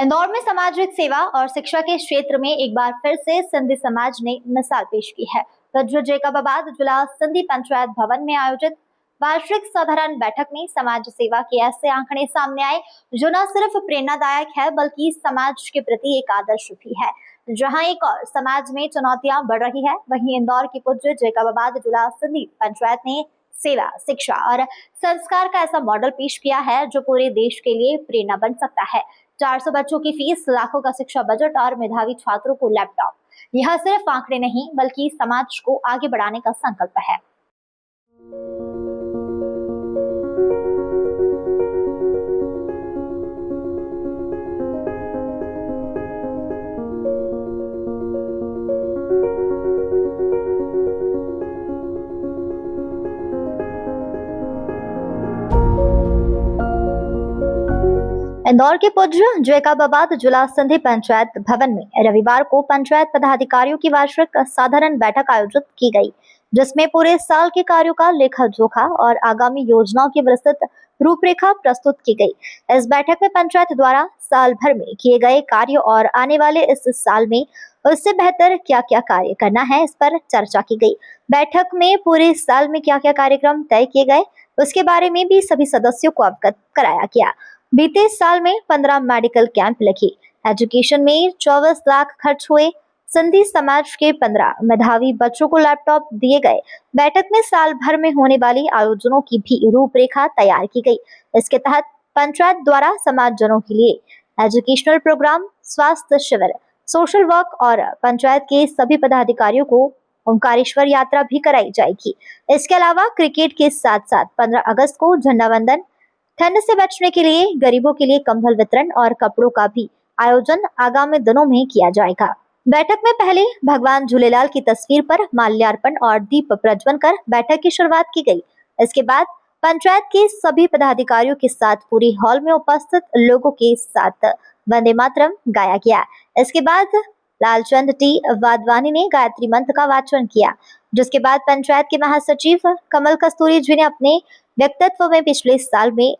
इंदौर में सामाजिक सेवा और शिक्षा के क्षेत्र में एक बार फिर से सिंधी समाज ने मिसाल पेश की है। वज्र जैकबाबाद जिला सिंधी पंचायत भवन में आयोजित वार्षिक साधारण बैठक में समाज सेवा के ऐसे आंकड़े सामने आए जो न सिर्फ प्रेरणादायक है बल्कि समाज के प्रति एक आदर्श भी है। जहां एक और समाज में चुनौतियां बढ़ रही है, वहीं इंदौर के पूज्य जैकबाबाद जिला सिंधी पंचायत ने सेवा, शिक्षा और संस्कार का ऐसा मॉडल पेश किया है जो पूरे देश के लिए प्रेरणा बन सकता है। 400 बच्चों की फीस, लाखों का शिक्षा बजट और मेधावी छात्रों को लैपटॉप, यह सिर्फ आंकड़े नहीं बल्कि समाज को आगे बढ़ाने का संकल्प है। इंदौर के पूज्य जैकबाबाद जिला सिंधी पंचायत भवन में रविवार को पंचायत पदाधिकारियों की वार्षिक साधारण बैठक आयोजित की गई, जिसमें पूरे साल के कार्यों का लेखा जोखा और आगामी योजनाओं की विस्तृत रूपरेखा प्रस्तुत की गई। इस बैठक में पंचायत द्वारा साल भर में किए गए कार्य और आने वाले इस साल में उससे बेहतर क्या क्या कार्य करना है, इस पर चर्चा की गई। बैठक में पूरे साल में क्या क्या कार्यक्रम तय किए गए उसके बारे में भी सभी सदस्यों को अवगत कराया गया। बीते साल में 15 मेडिकल कैंप लगे, एजुकेशन में 24 लाख खर्च हुए, सिंधी समाज के 15 मेधावी बच्चों को लैपटॉप दिए गए। बैठक में साल भर में होने वाली आयोजनों की भी रूपरेखा तैयार की गई। इसके तहत पंचायत द्वारा समाजजनों के लिए एजुकेशनल प्रोग्राम, स्वास्थ्य शिविर, सोशल वर्क और पंचायत के सभी पदाधिकारियों को ओंकारेश्वर यात्रा भी कराई जाएगी। इसके अलावा क्रिकेट के साथ साथ 15 अगस्त को झंडा वंदन, ठंड से बचने के लिए गरीबों के लिए कंबल वितरण और कपड़ों का भी आयोजन आगामी दिनों में किया जाएगा। बैठक में पहले भगवान झूलेलाल की तस्वीर पर माल्यार्पण और दीप प्रज्वलन कर बैठक की शुरुआत की गई। इसके बाद पंचायत के सभी पदाधिकारियों के साथ पूरी हॉल में उपस्थित लोगों के साथ वंदे मातरम गाया गया। इसके बाद लालचंद टी वाधवानी ने गायत्री मंत्र का वाचन किया, जिसके बाद पंचायत के महासचिव कमल कस्तूरी जी ने अपने व्यक्तित्व में पिछले साल में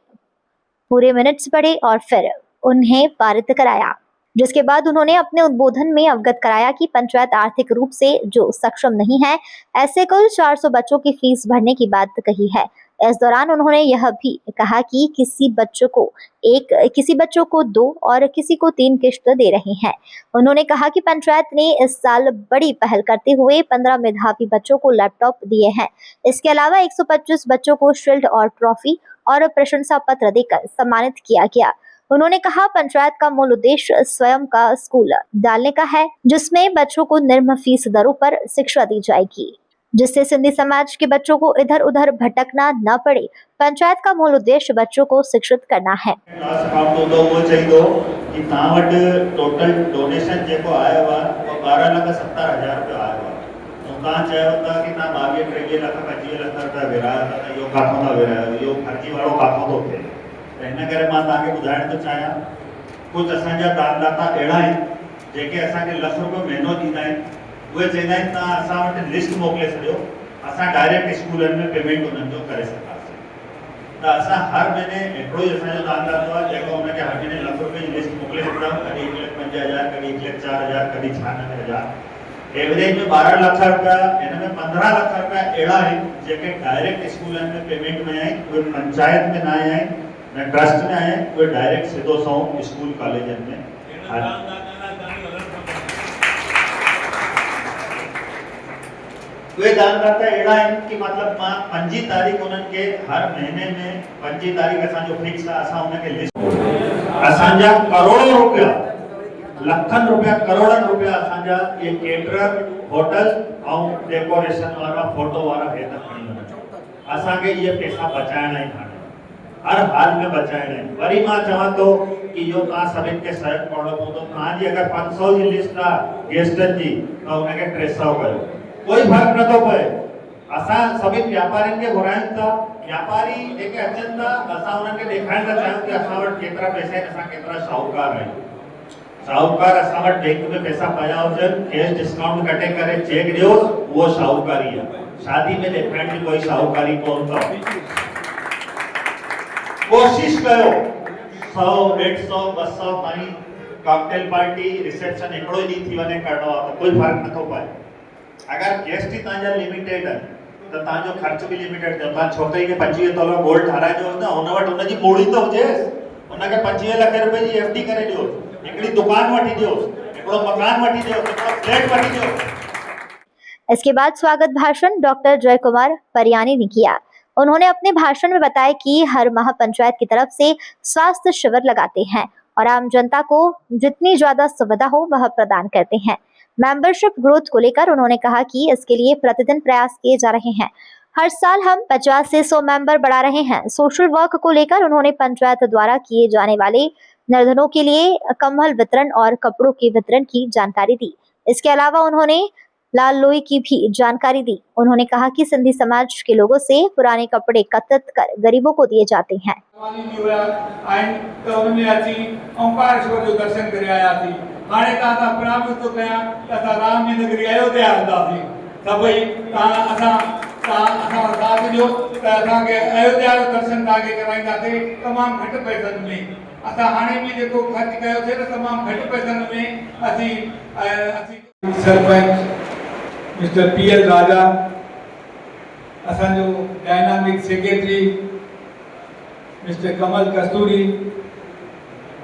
पूरे मिनट्स पढ़े और फिर उन्हें पारित कराया, जिसके बाद उन्होंने अपने उद्बोधन में अवगत कराया कि पंचायत आर्थिक रूप से जो सक्षम नहीं है, ऐसे कुल 400 बच्चों की फीस भरने की बात कही है। इस दौरान उन्होंने यह भी कहा कि किसी बच्चों को 2 और किसी को 3 किश्त दे रहे हैं। उन्होंने कहा कि पंचायत ने इस साल बड़ी पहल करते हुए 15 मेधावी बच्चों को लैपटॉप दिए हैं। इसके अलावा 125 बच्चों को शील्ड और ट्रॉफी और प्रशंसा पत्र देकर सम्मानित किया गया। उन्होंने कहा पंचायत का मूल उद्देश्य स्वयं का स्कूल डालने का है, जिसमें बच्चों को निम्न फीस दरों पर शिक्षा दी जाएगी, जिससे सिंधी समाज के बच्चों को इधर उधर भटकना न पड़े। पंचायत का मूल उद्देश्य बच्चों को शिक्षित करना है। टोटल डोनेशन जेको आयो हुआ वो 12,70,000 रुपया आयो हुआ। तव्हां चयो था कि तव्हां 22-23 लाख 25 लाख रुपया विरायो था, त इहो काथो था विरायो, इहो फर्जी वारो काथो थो थिए। त हिन करे मां तव्हांखे ॿुधाइण थो चाहियां, कुझु असांजा दानदाता अहिड़ा आहिनि जेके असांखे ₹1 लाख महीनो ॾींदा आहिनि। उहे चवंदा आहिनि तव्हां असां वटि लिस्ट मोकिले छॾियो, असां डायरेक्ट स्कूलनि में पेमेंट उन्हनि जो करे सघंदासीं। त असां हर महीने हिकिड़ो ई असांजो दानदातो आहे जेको हुनखे हर महीने ₹1 लाख जी लिस्ट मोकिले छॾींदा आहियूं, कॾहिं 1,05,000, कॾहिं 1,04,000, कॾहिं 96,000। एवरेज में 12 लाख रुपया, हिन में 15 लाख रुपया अहिड़ा आहिनि जेके डायरेक्ट स्कूलनि में पेमेंट में आहिनि, उहे पंचायत में न आया आहिनि, न ट्रस्ट में आया आहिनि, उहे डायरेक्ट सिधो सौ स्कूल कॉलेजनि में उहे दानदाता अहिड़ा आहिनि कि मतिलबु मां 5 तारीख़ उन्हनि खे हर महीने में 5 तारीख़ असांजो फिक्स आहे, असां उनखे लिस्ट असांजा करोड़ों रुपया, लखनि रुपया, करोड़नि रुपया असांजा ये केटरर, होटल ऐं डेकोरेशन वारा, फोटो वारा हे त खणी वञनि। असांखे इहे पैसा बचाइणा आहिनि, हाणे हर हाल में बचाइणा आहिनि। वरी मां चवां थो कि इहो तव्हां सभिनि खे सहयोग करणो पवंदो। तव्हांजी अगरि 500 जी लिस्ट आहे गेस्टनि जी त उनखे 300 कयो, कोई फर्क नथो पए। असां सभिनि व्यापारियुनि खे घुरायूं था, व्यापारी जेके अचनि था असां उन्हनि खे ॾेखारणु था चाहियूं कि असां वटि केतिरा पैसा आहिनि, असां केतिरा शाहूकार आहियूं। शाहूकार असां वटि बैंक में पैसा पिया हुजनि, कैश डिस्काउंट कटे करे चेक ॾियो, उहो शाहूकारी आहे। शादी में ॾेखारण जी कोई शाहूकारी कोन अथव। कोशिश कयो 100, 150, 200 ताईं कॉकटेल पार्टी रिसेप्शन एकड़ो ही थी वने करणो आहे त कोई फर्क नथो पए। अगर गेस्ट ही तव्हांजा लिमिटेड आहिनि त तव्हांजो ख़र्च बि लिमिटेड थियो। तव्हां छोकिरी खे 25 तोला गोल्ड ठाराइजो न, हुन वटि हुनजी मूड़ी त हुजेसि, हुनखे 25 लख रुपए जी एफडी करे ॾियो, हिकिड़ी दुकान वठी ॾियो, हिकिड़ो मकान वठी ॾियो, हिकिड़ो फ्लैट वठी ॾियो। इसके बाद स्वागत भाषण डॉक्टर जय कुमार परियानी ने किया। उन्होंने अपने भाषण में बताया कि हर माह पंचायत की तरफ से स्वास्थ्य शिविर लगाते हैं और आम जनता को जितनी ज्यादा सुविधा हो वह प्रदान करते हैं। मेंबरशिप ग्रोथ को लेकर उन्होंने कहा कि इसके लिए प्रतिदिन प्रयास किए जा रहे हैं। हर साल हम 50 से 100 मेंबर बढ़ा रहे हैं। सोशल वर्क को लेकर उन्होंने पंचायत द्वारा किए जाने वाले निर्धनों के लिए कंबल वितरण और कपड़ों के वितरण की जानकारी दी। इसके अलावा उन्होंने लाल लोई की भी जानकारी दी। उन्होंने कहा कि सिंधी समाज के लोगों से पुराने कपड़े एकत्रित कर गरीबों को दिए जाते हैं। दर्शन करे आया थी। हाणे तव्हां प्रणाम थो कयां त असां राम जी नगरी अयोध्या हलंदासीं सभई। असां साथ ॾियो त असांखे अयोध्या जो दर्शन तव्हांखे कराईंदासीं तमामु घटि पैसनि में। असां हाणे बि जेको ख़र्च कयोसीं त तमामु घटि पैसनि में असीं सरपंच मिस्टर पीएल राजा, असांजो डायनामिक सेक्रेटरी मिस्टर कमल कस्तूरी,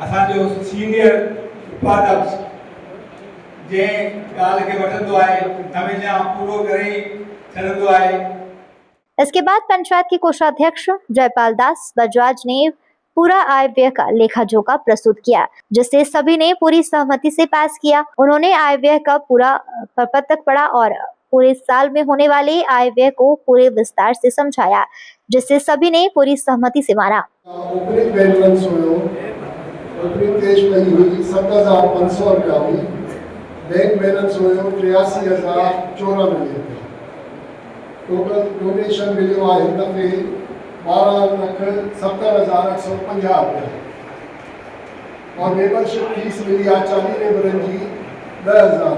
असांजो सीनियर उपाध्यक्ष जंहिं ॻाल्हि खे वठंदो आहे हमेशह पूरो करे छॾंदो आहे। इसके बाद पंचायत के कोषाध्यक्ष जयपाल दास बजाज ने पूरा आय व्यय का लेखा जोखा प्रस्तुत किया, जिसे सभी ने पूरी सहमति से पास किया। उन्होंने आय व्यय का पूरा प्रपत्र पढ़ा और पूरे साल में होने वाले आय व्यय को पूरे विस्तार से समझाया, जिसे सभी ने पूरी सहमति से माना। ओपनिंग बैलेंस हुयो, ओपनिंग कैश वैल्यू हुई 7,500 रुपया हुई, बैंक बैलेंस हुयो 83,094 रुपया। टोटल डोनेशन मिलियो आहे हिन दफ़े 12,70,850 रुपया और मेंबरशिप फीस मिली आहे 40 मेंबरनि जी 10,000।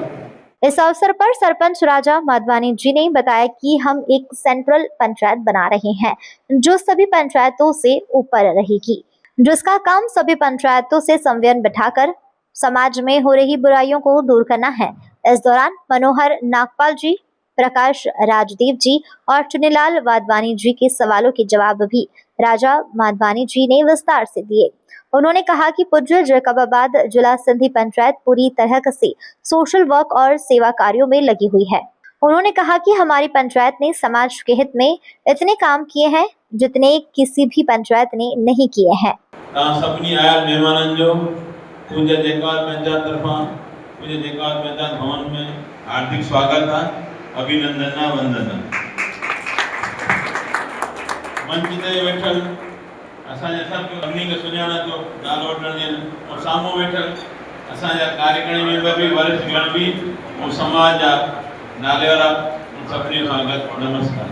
इस अवसर पर सरपंच राजा माधवानी जी ने बताया कि हम एक सेंट्रल पंचायत बना रहे हैं जो सभी पंचायतों से ऊपर रहेगी, जिसका काम सभी पंचायतों से संवियन बिठाकर समाज में हो रही बुराइयों को दूर करना है। इस दौरान मनोहर नागपाल जी, प्रकाश राजदेव जी और चुनीलाल वाधवानी जी के सवालों के जवाब भी राजा माधवानी जी ने विस्तार से दिए। उन्होंने कहा कि पूज्य जैकबाबाद जिला सिंधी पंचायत पूरी तरह से सोशल वर्क और सेवा कार्यों में लगी हुई है। उन्होंने कहा कि हमारी पंचायत ने समाज के हित में इतने काम किए हैं जितने किसी भी पंचायत ने नहीं किए हैं। सभी आयल मेहमानन जो पूज्य जैकबाबाद पंचायत तरफा पूज्य जैकबाबाद पंचायत भवन में हार्दिक स्वागत है, अभिनंदन वंदन। मंच ते वेठल असांजे सभु सभिनी खे सुञाणा जो नालो वठण और साम्हूं वेठल असांजा कार्यकारिणी मेंबर भी वरिष्ठ गण भी और समाज जा नाले वारा सभिनी स्वागत नमस्कार।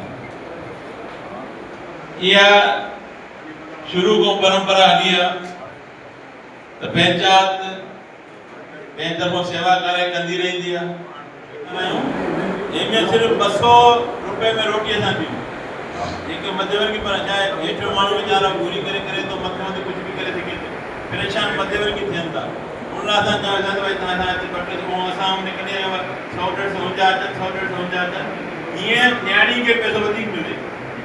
इहा शुरू को परंपरा हली है तो पंचायत पंहिंजे तरफ़ों सेवा कार्य कंदी रहंदी आहे। इनमें सिर्फ 200 रुपए में रोटी असां ॾियूं। एक मध्यवर्गी पर चाहे हेठो माण्हू वीचारा पूरी करे तो मथों ते कुछ भी करे सके थो, परेशान मध्यवर्गी थियनि था। उन लाइ असां चवां थो भई तव्हां हिते ॿ टे असां हुन कॾहिं 100-150 हुजा अचनि 100-150 हुजा अचनि, हीअं न्याणी खे पैसो वधीक मिले।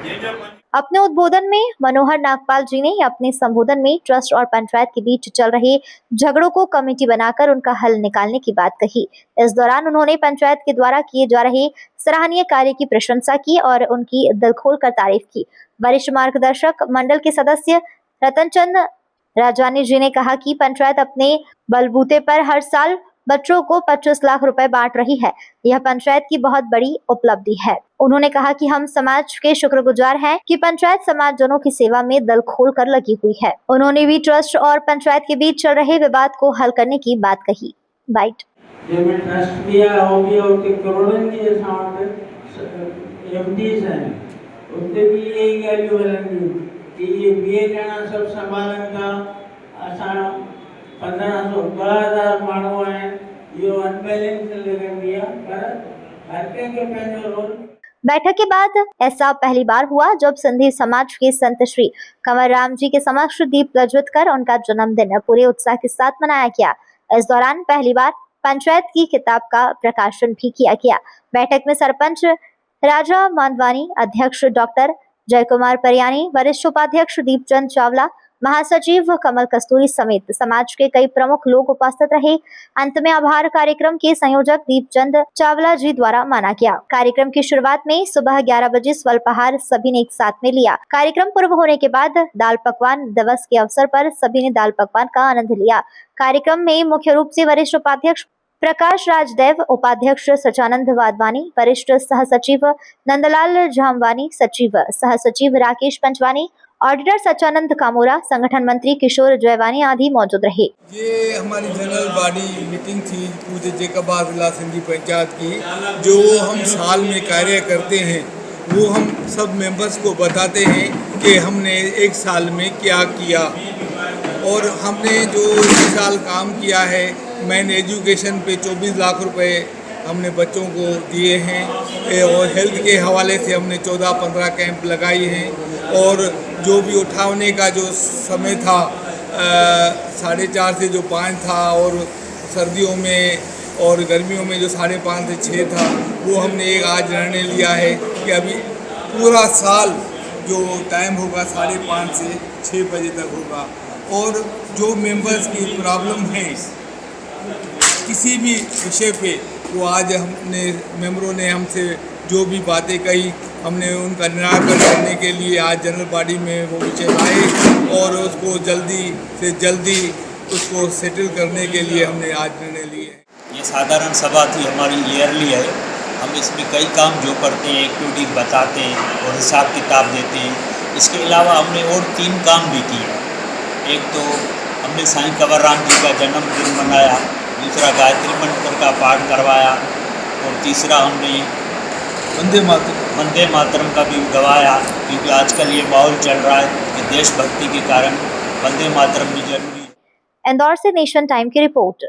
जंहिंजो अपने उद्बोधन में मनोहर नागपाल जी ने अपने संबोधन में ट्रस्ट और पंचायत के बीच चल रहे झगड़ों को कमेटी बनाकर उनका हल निकालने की बात कही। इस दौरान उन्होंने पंचायत के द्वारा किए जा रहे सराहनीय कार्य की प्रशंसा की और उनकी दिल खोलकर तारीफ की। वरिष्ठ मार्गदर्शक मंडल के सदस्य रतन चंद राजानी जी ने कहा कि पंचायत अपने बलबूते पर हर साल बच्चों को 25 लाख रुपए बांट रही है। यह पंचायत की बहुत बड़ी उपलब्धि है। उन्होंने कहा कि हम समाज के शुक्रगुजार हैं कि पंचायत समाजजनों की सेवा में दिल खोल कर लगी हुई है। उन्होंने भी ट्रस्ट और पंचायत के बीच चल रहे विवाद को हल करने की बात कही। बाइट ट्रस्ट दिया हो गया उनके करोड़ों की एमडीज हैं, उनसे भी यही वैल्यू मिलेगी कि ये बीए जना सब संभालन का असां 1500-2000 माण्हू हैं, यो अनबैलेंस लगन दिया पर हर के पंहिंजो रोल। बैठक के बाद ऐसा पहली बार हुआ जब सिंधी समाज के संत श्री कंवर राम जी के समक्ष दीप प्रज्वलित कर उनका जन्मदिन पूरे उत्साह के साथ मनाया गया। इस दौरान पहली बार पंचायत की किताब का प्रकाशन भी किया गया। बैठक में सरपंच राजा मांदवानी, अध्यक्ष डॉक्टर जय कुमार परियानी, वरिष्ठ उपाध्यक्ष दीपचंद चावला, महासचिव कमल कस्तूरी समेत समाज के कई प्रमुख लोग उपस्थित रहे। अंत में आभार कार्यक्रम के संयोजक दीपचंद चावला जी द्वारा माना गया। कार्यक्रम की शुरुआत में सुबह 11 बजे स्वल्पाहार सभी ने एक साथ में लिया। कार्यक्रम पूर्ण होने के बाद दाल पकवान दिवस के अवसर पर सभी ने दाल पकवान का आनंद लिया। कार्यक्रम में मुख्य रूप से वरिष्ठ उपाध्यक्ष प्रकाश राजदेव, उपाध्यक्ष सचानंद वाधवानी, वरिष्ठ सहसचिव नंदलाल झामवानी, सचिव सहसचिव राकेश पंचवानी, ऑडिटर सचानंद कामोरा, संगठन मंत्री किशोर जयवानी आदि मौजूद रहे। ये हमारी जनरल बॉडी मीटिंग थी पूरे जैकाबाद जिला सिंधी पंचायत की। जो हम साल में कार्य करते हैं वो हम सब मेंबर्स को बताते हैं कि हमने एक साल में क्या किया, और हमने जो इस साल काम किया है, मैन एजुकेशन पे 24 लाख रुपए हमने बच्चों को दिए हैं, और हेल्थ के हवाले से हमने 14-15 कैंप लगाई हैं, और जो भी उठाने का जो समय था 4:30 से जो 5 था, और सर्दियों में और गर्मियों में जो 5:30 से 6 था, वो हमने एक आज निर्णय लिया है कि अभी पूरा साल जो टाइम होगा 5:30 से 6 बजे तक होगा। और जो मेंबर्स की प्रॉब्लम है किसी भी विषय पे, वो आज हमने मेंबरों ने हमसे जो भी बातें कही, हमने उनका निराकरण करने के लिए आज जनरल बॉडी में वो विषय लाए, और उसको जल्दी से जल्दी उसको सेटल करने के लिए हमने आज निर्णय लिए। ये साधारण सभा थी, हमारी ईयरली है। हम इसमें कई काम जो करते हैं, एक्टिविटीज बताते हैं और हिसाब किताब देते हैं। इसके अलावा हमने और 3 काम भी किए। एक तो हमने साईं कंवरराम जी का जन्मदिन मनाया, दूसरा गायत्री मंत्र का पाठ करवाया, और तीसरा हमने वंदे मातरम का भी गवाया, क्योंकि आजकल ये माहौल चल रहा है कि देशभक्ति के कारण वंदे मातरम भी जरूरी है। इंदौर से नेशन टाइम की रिपोर्ट।